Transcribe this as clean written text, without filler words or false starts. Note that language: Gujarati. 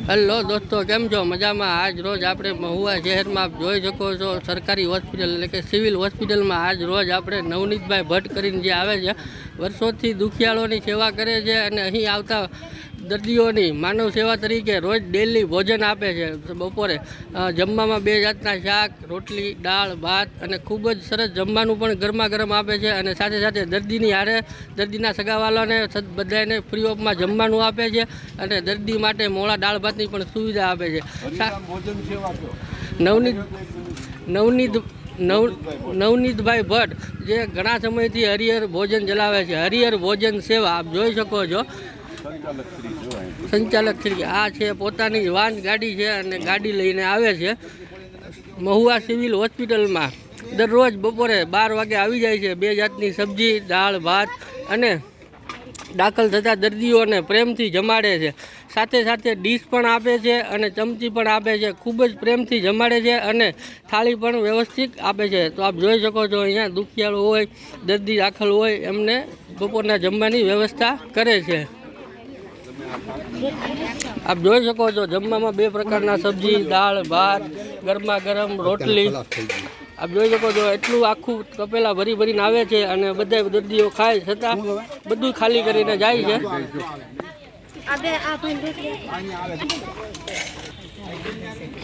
હેલો દોસ્તો, કેમ છો? મજામાં? આજ રોજ આપણે મહુવા શહેરમાં આપ જોઈ શકો છો સરકારી હોસ્પિટલ એટલે કે સિવિલ હોસ્પિટલમાં આજ રોજ આપણે નવનીતભાઈ ભટ્ટ કરીને જે આવે છે, વર્ષોથી દુખિયાળોની સેવા કરે છે અને અહીં આવતા દર્દીઓની માનવ સેવા તરીકે રોજ ડેલી ભોજન આપે છે। બપોરે જમવામાં 2 જાતના શાક, રોટલી, દાળ, ભાત અને ખૂબ જ સરસ જમવાનું પણ ગરમા ગરમ આપે છે અને સાથે સાથે દર્દીની હારે દર્દીના સગાવાલાને બધાને ફ્રી ઓફમાં જમવાનું આપે છે અને દર્દી માટે મોળા દાળ ભાતની પણ સુવિધા આપે છે। નવનીતભાઈ ભટ્ટ જે ઘણા સમયથી હરિહર ભોજન ચલાવે છે, હરિહર ભોજન સેવા આપ જોઈ શકો છો। સંચાલક શ્રી આ છે પોતાની વાન ગાડી છે અને ગાડી લઈને આવે છે। મહુવા સિવિલ હોસ્પિટલમાં દરરોજ બપોરે 12 વાગે આવી જાય છે। 2 જાતની સબ્જી, દાળ, ભાત અને દાખલ થતા દર્દીઓને પ્રેમથી જમાડે છે। સાથે સાથે ડીશ પણ આપે છે અને ચમચી પણ આપે છે। ખૂબ જ પ્રેમથી જમાડે છે અને થાળી પણ વ્યવસ્થિત આપે છે। તો આપ જોઈ શકો છો અહીંયા દુખિયાળો હોય, દર્દી દાખલ હોય એમને બપોરના જમવાની વ્યવસ્થા કરે છે। આપ જોઈ શકો છો જમવામાં 2 પ્રકારના સબ્જી, દાળ, ભાત, ગરમા ગરમ રોટલી આપ જોઈ શકો છો। એટલું આખું તપેલા ભરી ભરીને આવે છે અને બધા દર્દીઓ ખાય છતાં બધું ખાલી કરીને જાય છે।